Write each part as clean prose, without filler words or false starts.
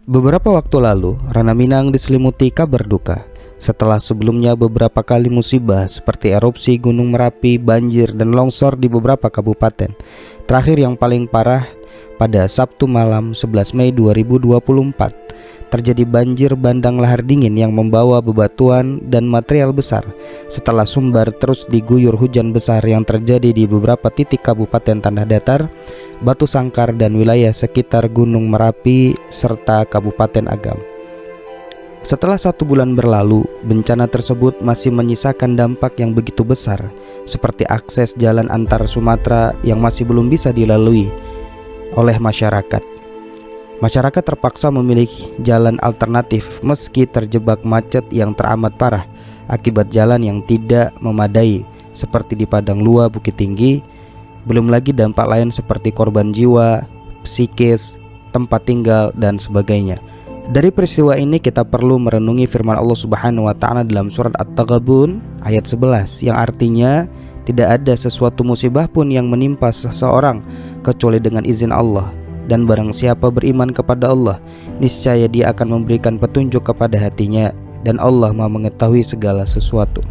Beberapa waktu lalu, Ranah Minang diselimuti kabar duka setelah sebelumnya beberapa kali musibah seperti erupsi Gunung Merapi, banjir, dan longsor di beberapa kabupaten. Terakhir yang paling parah pada Sabtu malam 11 Mei 2024 terjadi banjir bandang lahar dingin yang membawa bebatuan dan material besar setelah Sumbar terus diguyur hujan besar yang terjadi di beberapa titik kabupaten tanah datar, Batu Sangkar, dan wilayah sekitar Gunung Merapi serta Kabupaten Agam. Setelah 1 bulan berlalu, bencana tersebut masih menyisakan dampak yang begitu besar, seperti akses jalan antar Sumatera yang masih belum bisa dilalui oleh masyarakat. Masyarakat terpaksa memilih jalan alternatif meski terjebak macet yang teramat parah akibat jalan yang tidak memadai seperti di Padang Lua, Bukit Tinggi. Belum lagi dampak lain seperti korban jiwa, psikis, tempat tinggal, dan sebagainya. Dari peristiwa ini kita perlu merenungi firman Allah Subhanahu wa taala dalam surat At-Taghabun ayat 11 yang artinya tidak ada sesuatu musibah pun yang menimpa seseorang kecuali dengan izin Allah. Dan barang siapa beriman kepada Allah, niscaya dia akan memberikan petunjuk kepada hatinya, dan Allah Maha mengetahui segala sesuatu.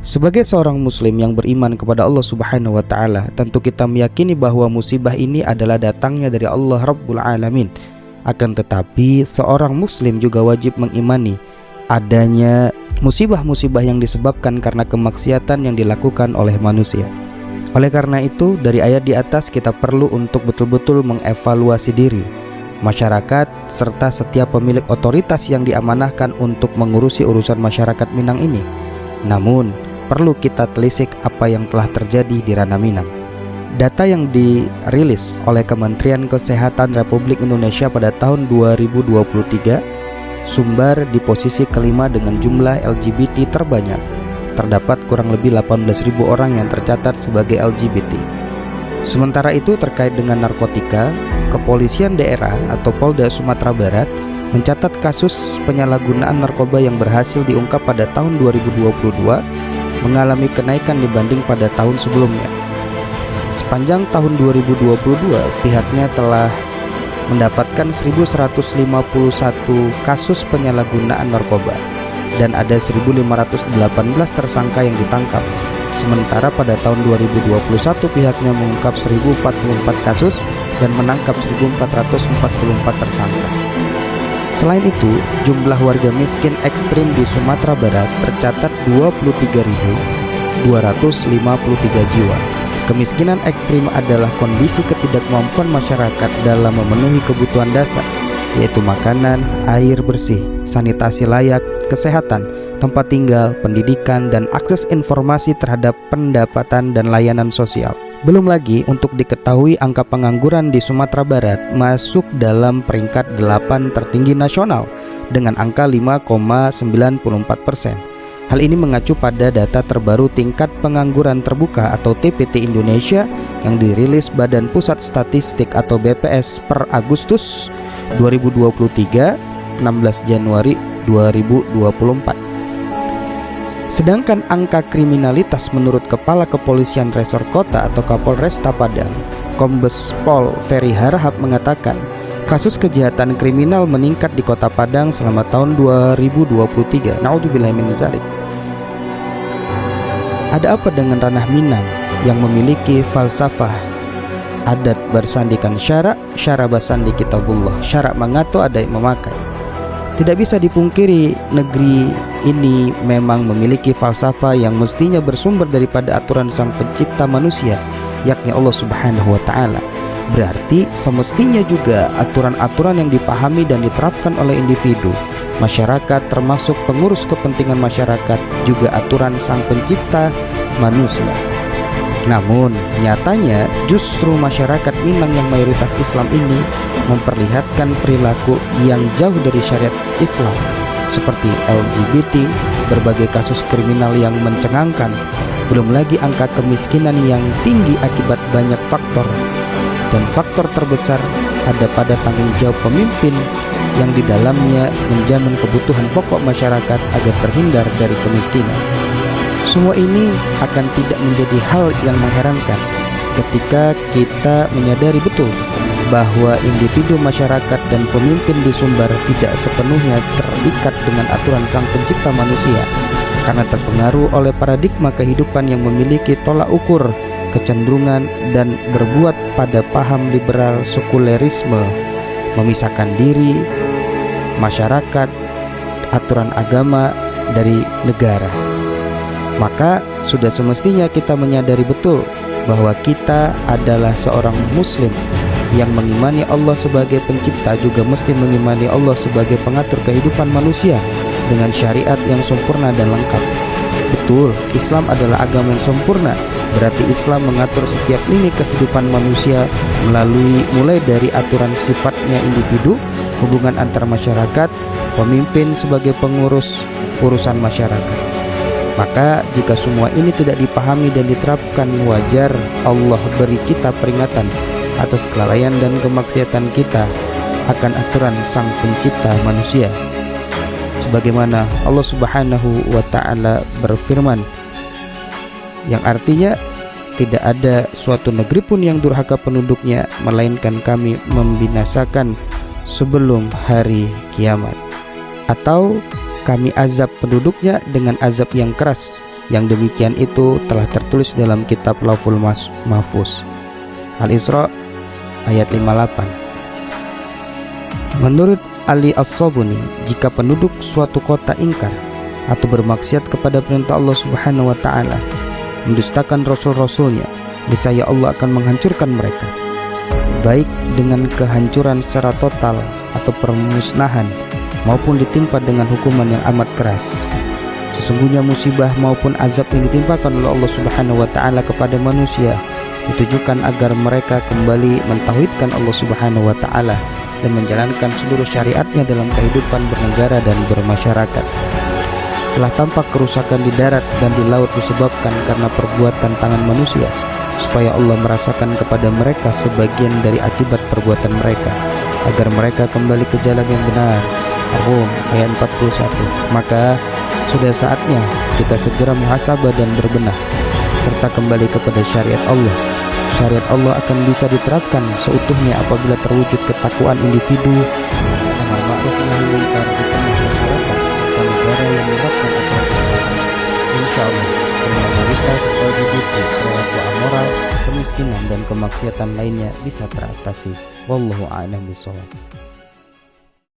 Sebagai seorang muslim yang beriman kepada Allah Subhanahu wa taala, tentu kita meyakini bahwa musibah ini adalah datangnya dari Allah Rabbul Alamin. Akan tetapi seorang muslim juga wajib mengimani adanya musibah-musibah yang disebabkan karena kemaksiatan yang dilakukan oleh manusia. Oleh karena itu, dari ayat di atas kita perlu untuk betul-betul mengevaluasi diri, masyarakat, serta setiap pemilik otoritas yang diamanahkan untuk mengurusi urusan masyarakat Minang ini. Namun, perlu kita telisik apa yang telah terjadi di Ranah Minang. Data yang dirilis oleh Kementerian Kesehatan Republik Indonesia pada tahun 2023, Sumbar di posisi kelima dengan jumlah LGBT terbanyak. Terdapat kurang lebih 18.000 orang yang tercatat sebagai LGBT. Sementara itu terkait dengan narkotika, Kepolisian Daerah atau Polda Sumatera Barat mencatat kasus penyalahgunaan narkoba yang berhasil diungkap pada tahun 2022 mengalami kenaikan dibanding pada tahun sebelumnya. Sepanjang tahun 2022, pihaknya telah mendapatkan 1.151 kasus penyalahgunaan narkoba dan ada 1.518 tersangka yang ditangkap. Sementara pada tahun 2021 pihaknya mengungkap 1.044 kasus dan menangkap 1.444 tersangka. Selain itu, jumlah warga miskin ekstrim di Sumatera Barat tercatat 23.253 jiwa. Kemiskinan ekstrim adalah kondisi ketidakmampuan masyarakat dalam memenuhi kebutuhan dasar, yaitu makanan, air bersih, sanitasi layak, kesehatan, tempat tinggal, pendidikan, dan akses informasi terhadap pendapatan dan layanan sosial. Belum lagi untuk diketahui angka pengangguran di Sumatera Barat masuk dalam peringkat 8 tertinggi nasional dengan angka 5,94%. Hal ini mengacu pada data terbaru tingkat pengangguran terbuka atau TPT Indonesia yang dirilis Badan Pusat Statistik atau BPS per Agustus 2023, 16 Januari 2024. Sedangkan angka kriminalitas menurut Kepala Kepolisian Resor Kota atau Kapolresta Padang, Kombes Pol Ferry Harahap mengatakan, kasus kejahatan kriminal meningkat di Kota Padang selama tahun 2023. Naudzubillah min dzalik. Ada apa dengan Ranah Minang yang memiliki falsafah adat bersandikan syarak, syara bersandi kitabullah, syarak mengatur adat memakai? Tidak bisa dipungkiri negeri ini memang memiliki falsafah yang mestinya bersumber daripada aturan sang pencipta manusia, yakni Allah Subhanahu wa taala. Berarti semestinya juga aturan-aturan yang dipahami dan diterapkan oleh individu, masyarakat termasuk pengurus kepentingan masyarakat, juga aturan sang pencipta manusia. Namun nyatanya justru masyarakat Minang yang mayoritas Islam ini memperlihatkan perilaku yang jauh dari syariat Islam, seperti LGBT, berbagai kasus kriminal yang mencengangkan, belum lagi angka kemiskinan yang tinggi akibat banyak faktor. Dan faktor terbesar ada pada tanggung jawab pemimpin yang di dalamnya menjamin kebutuhan pokok masyarakat agar terhindar dari kemiskinan. Semua ini akan tidak menjadi hal yang mengherankan ketika kita menyadari betul bahwa individu masyarakat dan pemimpin di Sumbar tidak sepenuhnya terikat dengan aturan Sang Pencipta manusia, karena terpengaruh oleh paradigma kehidupan yang memiliki tolak ukur, kecenderungan, dan berbuat pada paham liberal sekulerisme, memisahkan diri, masyarakat, aturan agama dari negara. Maka sudah semestinya kita menyadari betul bahwa kita adalah seorang muslim yang mengimani Allah sebagai pencipta, juga mesti mengimani Allah sebagai pengatur kehidupan manusia dengan syariat yang sempurna dan lengkap. Betul, Islam adalah agama yang sempurna, berarti Islam mengatur setiap lini kehidupan manusia mulai dari aturan sifatnya individu, hubungan antar masyarakat, pemimpin sebagai pengurus urusan masyarakat. Maka jika semua ini tidak dipahami dan diterapkan, wajar Allah beri kita peringatan atas kelalaian dan kemaksiatan kita akan aturan Sang Pencipta manusia. Sebagaimana Allah Subhanahu wa Ta'ala berfirman, yang artinya tidak ada suatu negeri pun yang durhaka penduduknya, melainkan kami membinasakan sebelum hari kiamat, atau kami azab penduduknya dengan azab yang keras. Yang demikian itu telah tertulis dalam kitab Lauhul Mahfuz. Al-Isra ayat 58. Menurut Ali As-Sabuni, jika penduduk suatu kota ingkar atau bermaksiat kepada perintah Allah Subhanahu wa Ta'ala, mendustakan rasul-rasulnya, niscaya Allah akan menghancurkan mereka, baik dengan kehancuran secara total atau permusnahan, maupun ditimpa dengan hukuman yang amat keras. Sesungguhnya musibah maupun azab yang ditimpakan oleh Allah Subhanahu wa Ta'ala kepada manusia ditujukan agar mereka kembali mentauhidkan Allah Subhanahu wa Ta'ala dan menjalankan seluruh syariatnya dalam kehidupan bernegara dan bermasyarakat. Telah tampak kerusakan di darat dan di laut disebabkan karena perbuatan tangan manusia, supaya Allah merasakan kepada mereka sebagian dari akibat perbuatan mereka, agar mereka kembali ke jalan yang benar. Ar-Rum ayat 41. Maka sudah saatnya kita segera muhasabah dan berbenah, serta kembali kepada syariat Allah. Syariat Allah akan bisa diterapkan seutuhnya apabila terwujud ketakwaan individu, amal ma'ruf nahi munkar di tengah masyarakat, serta negara yang menerapkan aturan Islam. Insyaallah, kriminalitas, LGBT, perilaku amoral, kemiskinan dan kemaksiatan lainnya bisa teratasi. Wallahu a'lam bishawab.